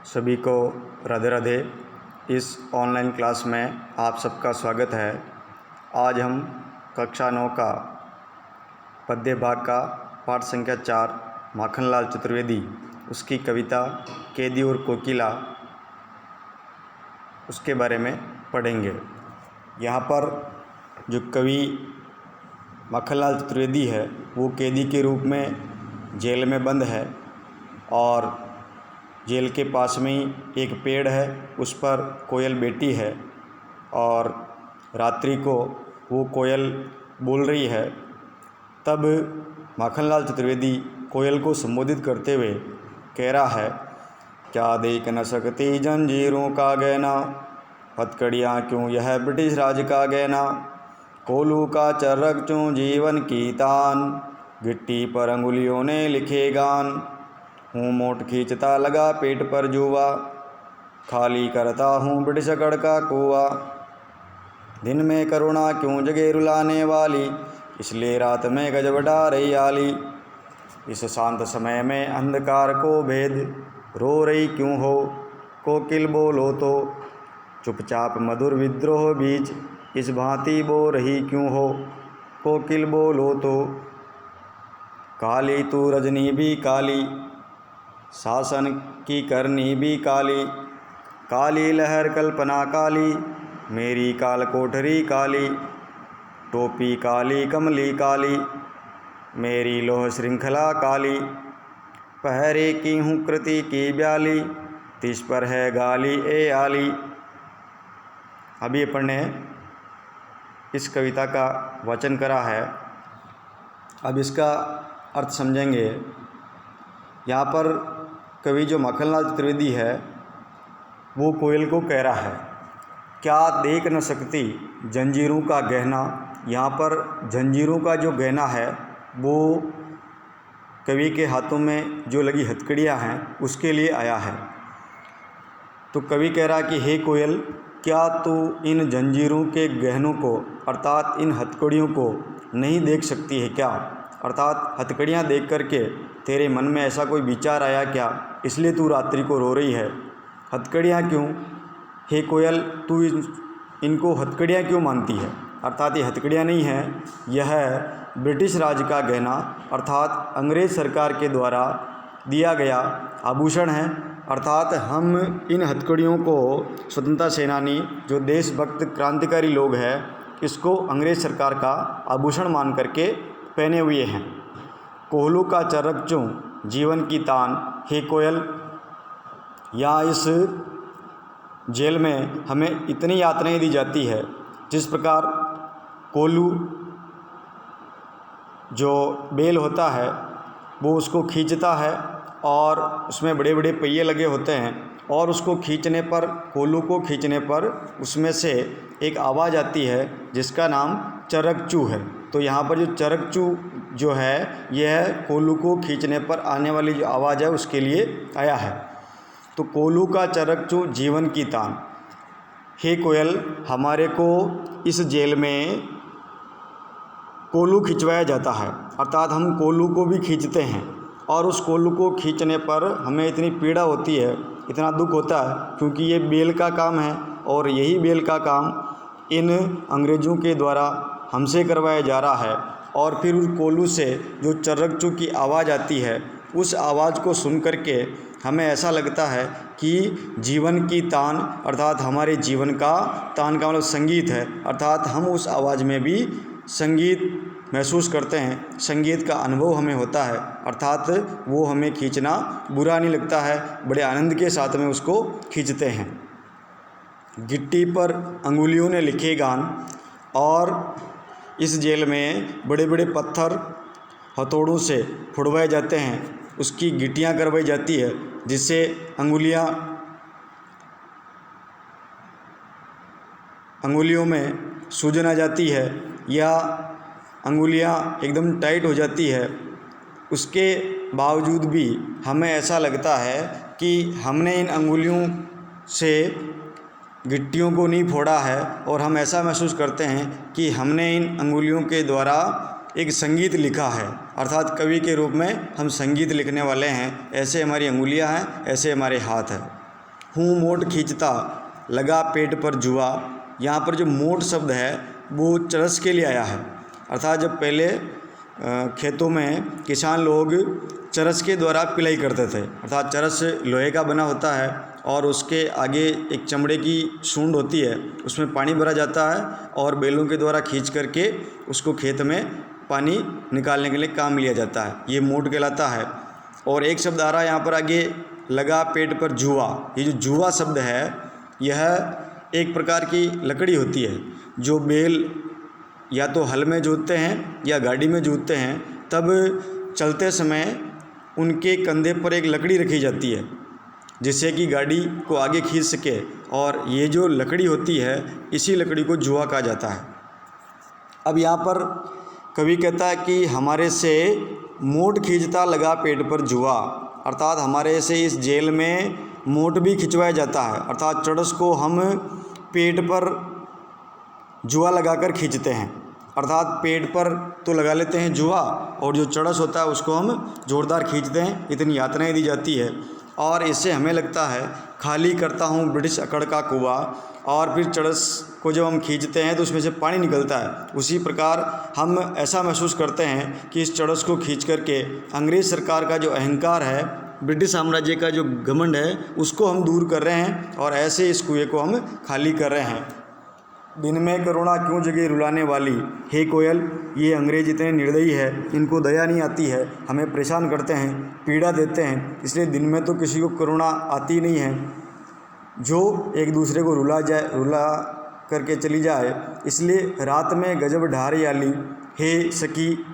सभी को राधे राधे। इस ऑनलाइन क्लास में आप सबका स्वागत है। आज हम कक्षा 9 का पद्य भाग का पाठ संख्या 4 माखनलाल चतुर्वेदी उसकी कविता कैदी और कोकिला उसके बारे में पढ़ेंगे। यहाँ पर जो कवि माखनलाल चतुर्वेदी है वो कैदी के रूप में जेल में बंद है और जेल के पास में ही एक पेड़ है, उस पर कोयल बैठी है और रात्रि को वो कोयल बोल रही है। तब माखनलाल चतुर्वेदी कोयल को संबोधित करते हुए कह रहा है, क्या देख न सकती जंजीरों का गहना, हथकड़ियाँ क्यों यह ब्रिटिश राज का गहना, कोलू का चर्रक चूँ जीवन की तान, गिट्टी पर अंगुलियों ने लिखे गान, हूँ मोट खींचता लगा पेट पर जुआ, खाली करता हूँ ब्रिटिश अकड़ का कुआ, दिन में करुणा क्यों जगे रुलाने वाली, इसलिए रात में गजबटा रही आली, इस शांत समय में अंधकार को भेद, रो रही क्यों हो कोकिल बोलो तो, चुपचाप मधुर विद्रोह बीच इस भांति बो रही क्यों हो कोकिल बोलो तो, काली तू रजनी भी काली, शासन की करनी भी काली, काली लहर कल्पना काली, मेरी काल कोठरी काली, टोपी काली कमली काली, मेरी लोह श्रृंखला काली, पहरे की हूँ कृति की ब्याली, तिस पर है गाली ए आली। अभी अपन ने इस कविता का वाचन करा है, अब इसका अर्थ समझेंगे। यहाँ पर कवि जो माखनलाल चतुर्वेदी है वो कोयल को कह रहा है, क्या देख न सकती जंजीरों का गहना। यहाँ पर जंजीरों का जो गहना है वो कवि के हाथों में जो लगी हथकड़ियाँ हैं उसके लिए आया है। तो कवि कह रहा कि हे कोयल, क्या तू इन जंजीरों के गहनों को अर्थात इन हथकड़ियों को नहीं देख सकती है क्या, अर्थात हथकड़ियाँ देख करके तेरे मन में ऐसा कोई विचार आया क्या, इसलिए तू रात्रि को रो रही है। हथकड़ियाँ क्यों, हे कोयल तू इनको हथकड़ियाँ क्यों मानती है, अर्थात ये हथकड़ियाँ नहीं हैं, यह ब्रिटिश राज का गहना अर्थात अंग्रेज़ सरकार के द्वारा दिया गया आभूषण है। अर्थात हम इन हथकड़ियों को स्वतंत्रता सेनानी जो देशभक्त क्रांतिकारी लोग हैं इसको अंग्रेज़ सरकार का आभूषण मान करके पहने हुए हैं। कोहलू का चर्रक चूँ जीवन की तान, हे कोयल, यहाँ इस जेल में हमें इतनी यातनाएं दी जाती है जिस प्रकार कोल्लू जो बेल होता है वो उसको खींचता है और उसमें बड़े बड़े पहिए लगे होते हैं और उसको खींचने पर, कोल्लू को खींचने पर उसमें से एक आवाज़ आती है जिसका नाम चरकचू है। तो यहाँ पर जो चरकचू जो है यह कोल्लू को खींचने पर आने वाली जो आवाज़ है उसके लिए आया है। तो कोल्लू का चरकचू जीवन की तान, हे कोयल, हमारे को इस जेल में कोल्लू खिंचवाया जाता है, अर्थात हम कोल्लू को भी खींचते हैं और उस कोल्लू को खींचने पर हमें इतनी पीड़ा होती है, इतना दुख होता है, क्योंकि ये बेल का काम है और यही बेल का काम इन अंग्रेज़ों के द्वारा हमसे करवाया जा रहा है। और फिर उस कोल्लू से जो चर्रकचू की आवाज़ आती है उस आवाज़ को सुन करके हमें ऐसा लगता है कि जीवन की तान अर्थात हमारे जीवन का तान का मतलब संगीत है, अर्थात हम उस आवाज़ में भी संगीत महसूस करते हैं, संगीत का अनुभव हमें होता है, अर्थात वो हमें खींचना बुरा नहीं लगता है, बड़े आनंद के साथ में उसको खींचते हैं। गिट्टी पर अंगुलियों ने लिखे गान, और इस जेल में बड़े बड़े पत्थर हथौड़ों से फुड़वाए जाते हैं, उसकी गिट्टियाँ करवाई जाती है जिससे अंगुलियों में सूजन आ जाती है या अंगुलियाँ एकदम टाइट हो जाती है। उसके बावजूद भी हमें ऐसा लगता है कि हमने इन अंगुलियों से गिट्टियों को नहीं फोड़ा है और हम ऐसा महसूस करते हैं कि हमने इन अंगुलियों के द्वारा एक संगीत लिखा है, अर्थात कवि के रूप में हम संगीत लिखने वाले हैं। ऐसे हमारी अंगुलियां हैं, ऐसे हमारे हाथ हैं। हूँ मोट खींचता लगा पेट पर जुआ। यहाँ पर जो मोट शब्द है वो चरस के लिए आया है, अर्थात जब पहले खेतों में किसान लोग चरस के द्वारा पिलाई करते थे, अर्थात चरस लोहे का बना होता है और उसके आगे एक चमड़े की सूंड होती है, उसमें पानी भरा जाता है और बैलों के द्वारा खींच करके उसको खेत में पानी निकालने के लिए काम लिया जाता है, ये मोट कहलाता है। और एक शब्द आ रहा है यहाँ पर आगे, लगा पेट पर जुआ। ये जो जुआ शब्द है यह एक प्रकार की लकड़ी होती है जो बैल या तो हल में जोतते हैं या गाड़ी में जोतते हैं, तब चलते समय उनके कंधे पर एक लकड़ी रखी जाती है जिससे कि गाड़ी को आगे खींच सके, और ये जो लकड़ी होती है इसी लकड़ी को जुआ कहा जाता है। अब यहाँ पर कवि कहता है कि हमारे से मोट खींचता लगा पेट पर जुआ, अर्थात हमारे से इस जेल में मोट भी खिंचवाया जाता है, अर्थात चरस को हम पेट पर जुआ लगाकर खींचते हैं, अर्थात पेट पर तो लगा लेते हैं जुआ और जो चरस होता है उसको हम जोरदार खींचते हैं, इतनी यातनाएं दी जाती है। और इससे हमें लगता है खाली करता हूँ ब्रिटिश अकड़ का कुआं, और फिर चरस को जब हम खींचते हैं तो उसमें से पानी निकलता है। उसी प्रकार हम ऐसा महसूस करते हैं कि इस चरस को खींच करके अंग्रेज़ सरकार का जो अहंकार है, ब्रिटिश साम्राज्य का जो घमंड है, उसको हम दूर कर रहे हैं और ऐसे इस कुएं को हम खाली कर रहे हैं। दिन में करुणा क्यों जगे रुलाने वाली, हे कोयल, ये अंग्रेज इतने निर्दयी है, इनको दया नहीं आती है, हमें परेशान करते हैं, पीड़ा देते हैं, इसलिए दिन में तो किसी को करुणा आती नहीं है, जो एक दूसरे को रुला करके चली जाए, इसलिए रात में गजब ढारी आली, हे सखी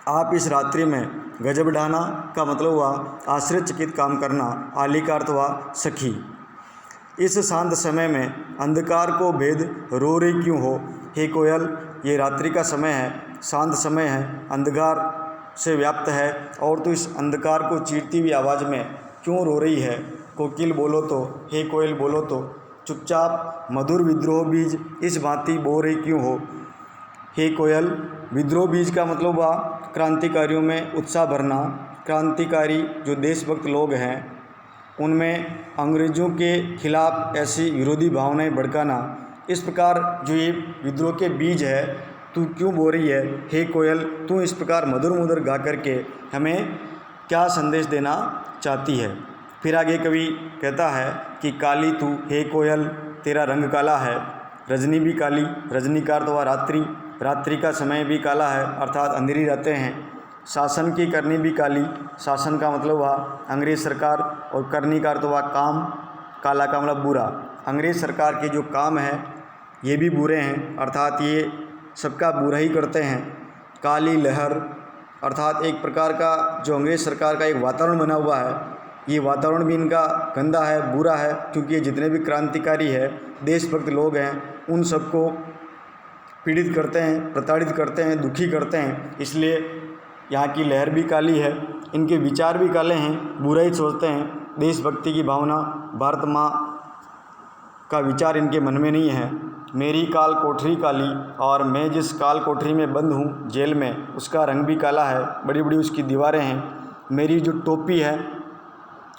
आप इस रात्रि में, गजब ढाना का मतलब हुआ आश्चर्यचकित काम करना, आली का अर्थ हुआ सखी। इस शांत समय में अंधकार को भेद रो रही क्यों हो, हे कोयल, ये रात्रि का समय है, शांत समय है, अंधकार से व्याप्त है, और तो इस अंधकार को चीरती हुई आवाज़ में क्यों रो रही है। कोकिल बोलो तो, हे कोयल बोलो तो, चुपचाप मधुर विद्रोह बीज इस भांति बो रही क्यों हो, हे कोयल। विद्रोह बीज का मतलब हुआ क्रांतिकारियों में उत्साह भरना, क्रांतिकारी जो देशभक्त लोग हैं उनमें अंग्रेज़ों के खिलाफ ऐसी विरोधी भावनाएं भड़काना। इस प्रकार जो ये विद्रोह के बीज है, तू क्यों बो रही है, हे कोयल, तू इस प्रकार मधुर मधुर गा करके हमें क्या संदेश देना चाहती है। फिर आगे कवि कहता है कि काली तू, हे कोयल, तेरा रंग काला है, रजनी भी काली, रजनी का अर्थ हुआ रात्रि, रात्रि का समय भी काला है, अर्थात अंधेरी रातें हैं। शासन की करनी भी काली, शासन का मतलब हुआ अंग्रेज़ सरकार, और करनी का अर्थ हुआ काम, काला का मतलब बुरा। अंग्रेज़ सरकार के जो काम हैं ये भी बुरे हैं, अर्थात ये सबका बुरा ही करते हैं। काली लहर अर्थात एक प्रकार का जो अंग्रेज़ सरकार का एक वातावरण बना हुआ है, ये वातावरण भी इनका गंदा है, बुरा है, क्योंकि ये जितने भी क्रांतिकारी है, देशभक्त लोग हैं, उन सबको पीड़ित करते हैं, प्रताड़ित करते हैं, दुखी करते हैं। इसलिए यहाँ की लहर भी काली है, इनके विचार भी काले हैं, बुरा ही सोचते हैं, देशभक्ति की भावना, भारत माँ का विचार इनके मन में नहीं है। मेरी काल कोठरी काली, और मैं जिस काल कोठरी में बंद हूँ जेल में, उसका रंग भी काला है, बड़ी बड़ी उसकी दीवारें हैं। मेरी जो टोपी है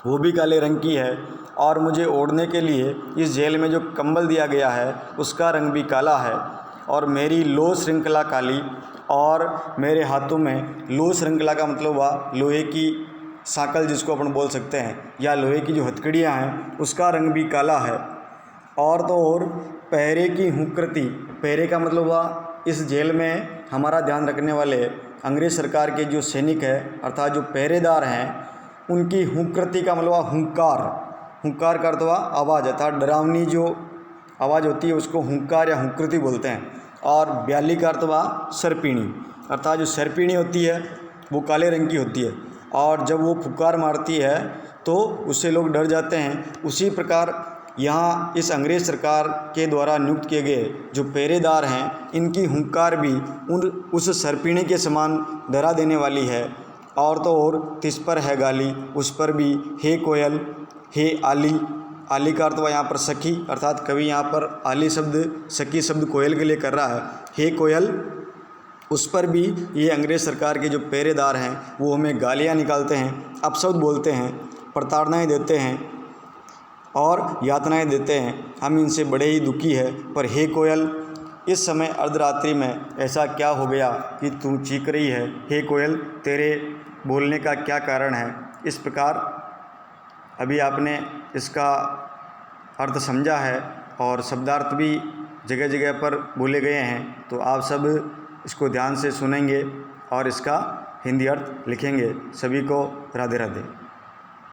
वो भी काले रंग की है, और मुझे ओढ़ने के लिए इस जेल में जो कंबल दिया गया है उसका रंग भी काला है। और मेरी लो श्रृंखला काली, और मेरे हाथों में लो श्रृंखला का मतलब हुआ लोहे की सांकल जिसको अपन बोल सकते हैं, या लोहे की जो हथकड़ियाँ हैं उसका रंग भी काला है। और तो और पहरे की हुक्कृति, पहरे का मतलब हुआ इस जेल में हमारा ध्यान रखने वाले अंग्रेज़ सरकार के जो सैनिक हैं, अर्थात जो पहरेदार हैं, उनकी हुक्कृति का मतलब हुआ हुंकार, हुंकार का अर्थ हुआ आवाज़, अर्थात डरावनी जो आवाज़ होती है उसको हुंकार या हुक्कृति बोलते हैं। और ब्याली का अर्थ हुआ सरपीणी, अर्थात जो सरपीणी होती है वो काले रंग की होती है, और जब वो फुकार मारती है तो उससे लोग डर जाते हैं। उसी प्रकार यहाँ इस अंग्रेज़ सरकार के द्वारा नियुक्त किए गए जो पहरेदार हैं, इनकी हुंकार भी उस सरपीणी के समान डरा देने वाली है। और तो और तिस पर है गाली, उस पर भी, हे कोयल, हे आली, आली का अर्थ हुआ यहाँ पर सखी, अर्थात कवि यहाँ पर आली शब्द सखी शब्द कोयल के लिए कर रहा है। हे कोयल, उस पर भी ये अंग्रेज़ सरकार के जो पहरेदार हैं वो हमें गालियाँ निकालते हैं, अपशब्द बोलते हैं, प्रताड़नाएं देते हैं। और यातनाएं देते हैं, हम इनसे बड़े ही दुखी है। पर हे कोयल, इस समय अर्धरात्रि में ऐसा क्या हो गया कि तू चीख रही है? हे कोयल, तेरे बोलने का क्या कारण है? इस प्रकार अभी आपने इसका अर्थ समझा है और शब्दार्थ भी जगह जगह पर बोले गए हैं, तो आप सब इसको ध्यान से सुनेंगे और इसका हिंदी अर्थ लिखेंगे। सभी को राधे राधे।